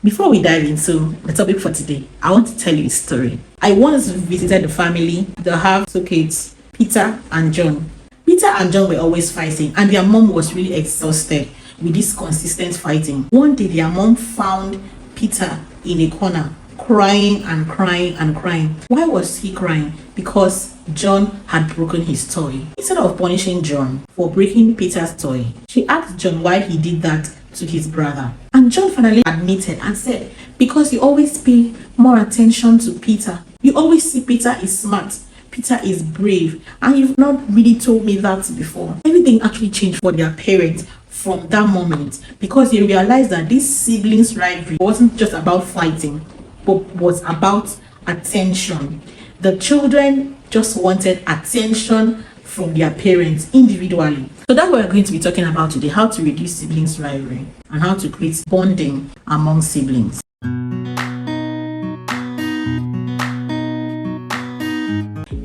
Before we dive into the topic for today, I want to tell you a story. I once visited the family that have two kids, Peter and John. Peter and John were always fighting, and their mom was really exhausted with this consistent fighting. One day, their mom found Peter in a corner, crying and crying and crying. Why was he crying? Because John had broken his toy. Instead of punishing John for breaking Peter's toy, she asked John why he did that to his brother. And John finally admitted and said, because you always pay more attention to Peter. You always see Peter is smart, Peter is brave, and you've not really told me that before. Everything actually changed for their parents from that moment, because they realized that this siblings rivalry wasn't just about fighting, but was about attention. The children just wanted attention from their parents individually. So that's what we're going to be talking about today: how to reduce siblings rivalry and how to create bonding among siblings.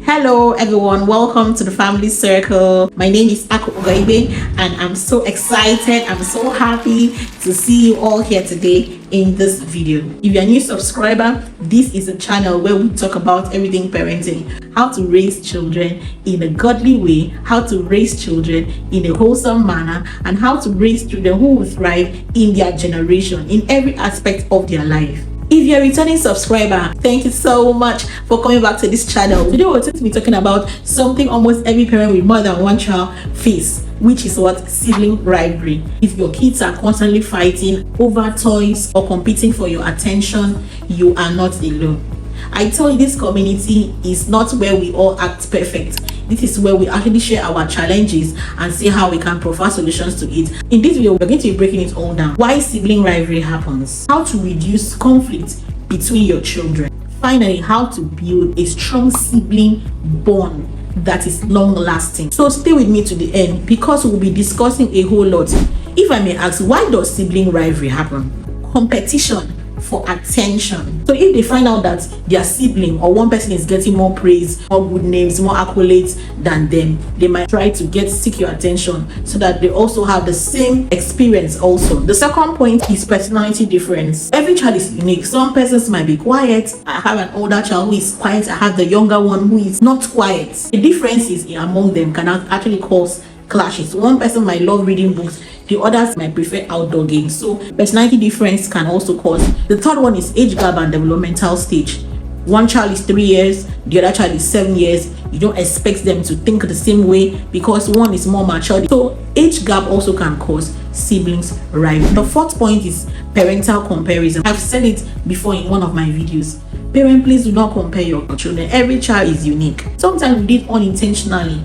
Hello everyone, welcome to the family circle. My name is Ako Ogoigbe and I'm so excited, I'm so happy to see you all here today in this video. If you're a new subscriber, this is a channel where we talk about everything parenting, how to raise children in a godly way, how to raise children in a wholesome manner, and how to raise children who will thrive in their generation, in every aspect of their life. If you're a returning subscriber, thank you so much for coming back to this channel. Today we're going to be talking about something almost every parent with more than one child face, which is what? Sibling rivalry. If your kids are constantly fighting over toys or competing for your attention, you are not alone. I tell you, this community is not where we all act perfect. This is where we actually share our challenges and see how we can provide solutions to it. In this video, we're going to be breaking it all down. Why sibling rivalry happens, how to reduce conflict between your children, finally, how to build a strong sibling bond that is long lasting. So stay with me to the end, because we'll be discussing a whole lot. If I may ask, why does sibling rivalry happen? Competition for attention. So if they find out that their sibling or one person is getting more praise, more good names, more accolades than them, they might try to seek your attention so that they also have the same experience also. The second point is personality difference. Every child is unique. Some persons might be quiet. I have an older child who is quiet. I have the younger one who is not quiet. The differences among them can actually cause clashes. One person might love reading books, the others might prefer outdoor games. So personality difference can also cause. The third one is age gap and developmental stage. One child is 3 years, the other child is 7 years. You don't expect them to think the same way because one is more mature. So age gap also can cause siblings rivalry. The fourth point is parental comparison. I've said it before in one of my videos. Parent, please do not compare your children. Every child is unique. Sometimes we did unintentionally.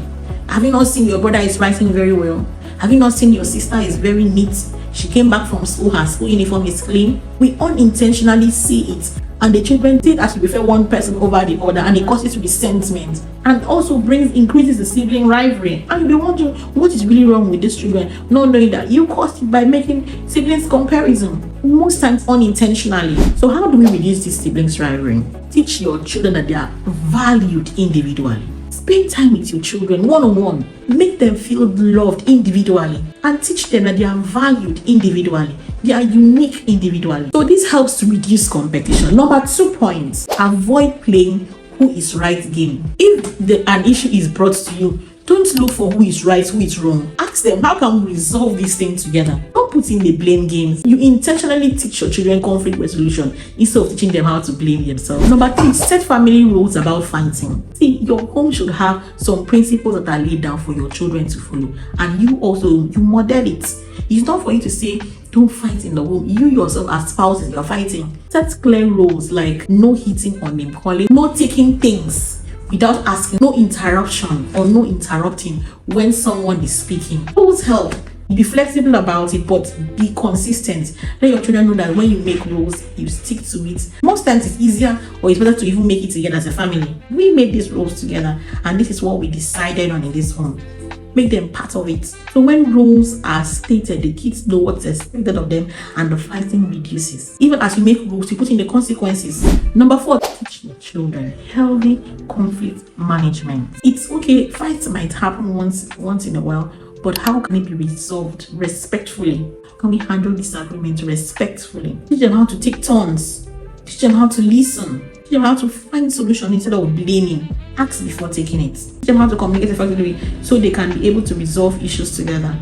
Have you not seen your brother is writing very well? Have you not seen your sister is very neat? She came back from school, her school uniform is clean. We unintentionally see it, and the children think as we prefer one person over the other, and it causes resentment and also increases the sibling rivalry. And you'll be wondering what is really wrong with these children, not knowing that you caused it by making siblings comparison, most times unintentionally. So how do we reduce this siblings rivalry? Teach your children that they are valued individually. Spend time with your children one-on-one. Make them feel loved individually and teach them that they are valued individually. They are unique individually. So this helps to reduce competition. Number 2 point, avoid playing who is right game. If an issue is brought to you, don't look for who is right, who is wrong. Ask them, how can we resolve this thing together? Don't put in the blame games. You intentionally teach your children conflict resolution instead of teaching them how to blame themselves. Number 3, set family rules about fighting. See, your home should have some principles that are laid down for your children to follow, and you model it. It's not for you to say, don't fight in the home. You yourself as spouses, you're fighting. Set clear rules like no hitting or name calling, no taking things without asking, no interruption or no interrupting when someone is speaking. Rules help. Be flexible about it, but be consistent. Let your children know that when you make rules, you stick to it. Most times it's easier, or it's better to even make it together as a family. We made these rules together, and this is what we decided on in this home. Make them part of it. So when rules are stated, the kids know what's expected of them, and the fighting reduces. Even as you make rules, you put in the consequences. Number 4, teach your children healthy conflict management. It's okay, fights might happen once in a while, But how can it be resolved respectfully? How can we handle disagreement respectfully? Teach them how to take turns. Teach them how to listen. Teach them how to find solution instead of blaming. Ask before taking it. Teach them how to communicate effectively so they can be able to resolve issues together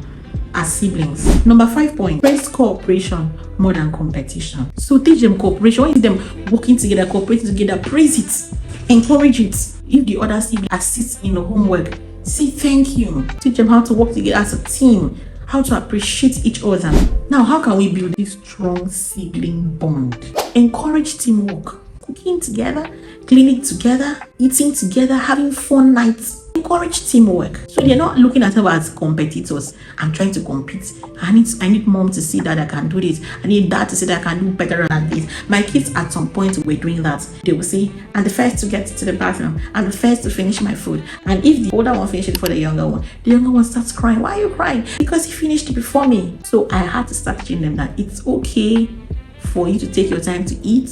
as siblings. Number 5 point, praise cooperation more than competition. So teach them cooperation. When you see them working together, cooperating together, praise it, encourage it. If the other sibling assists in the homework, say thank you. Teach them how to work together as a team, how to appreciate each other. Now, how can we build this strong sibling bond? Encourage teamwork. Cooking together, cleaning together, eating together, having fun nights. Encourage teamwork. So they're not looking at us as competitors. I'm trying to compete. I need mom to see that I can do this. I need dad to see that I can do better than this. My kids at some point were doing that. They will say, I'm the first to get to the bathroom. I'm the first to finish my food. And if the older one finishes before the younger one starts crying. Why are you crying? Because he finished it before me. So I had to start teaching them that it's okay for you to take your time to eat,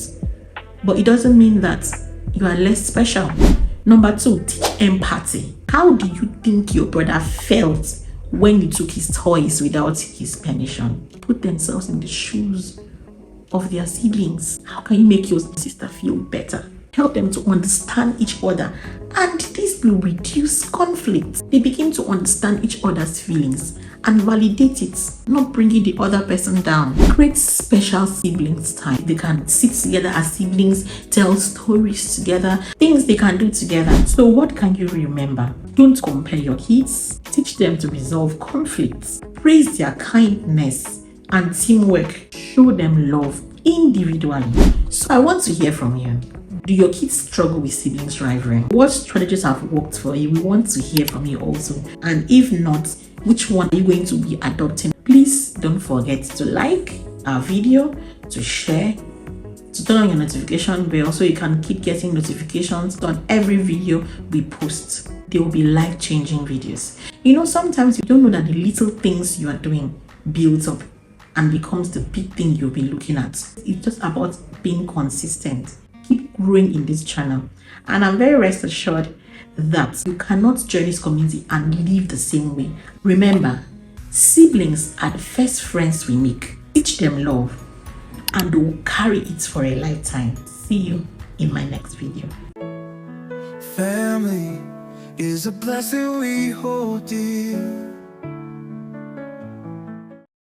but it doesn't mean that you are less special. Number 2, teach empathy. How do you think your brother felt when you took his toys without his permission? Put themselves in the shoes of their siblings. How can you make your sister feel better? Help them to understand each other, and this will reduce conflict. They begin to understand each other's feelings and validate it, not bringing the other person down. Create special siblings time. They can sit together as siblings, tell stories together, things they can do together. So what can you remember? Don't compare your kids. Teach them to resolve conflicts. Praise their kindness and teamwork. Show them love individually. So I want to hear from you. Do your kids struggle with siblings rivalry? What strategies have worked for you? We want to hear from you also. And if not, which one are you going to be adopting? Please don't forget to like our video, to share, to turn on your notification bell so you can keep getting notifications on every video we post. There will be life-changing videos. You know, sometimes you don't know that the little things you are doing builds up and becomes the big thing you'll be looking at. It's just about being consistent. Keep growing in this channel, and I'm very rest assured that you cannot join this community and live the same way. Remember, siblings are the first friends we make. Teach them love and we'll carry it for a lifetime. See you in my next video. Family is a blessing we hold dear.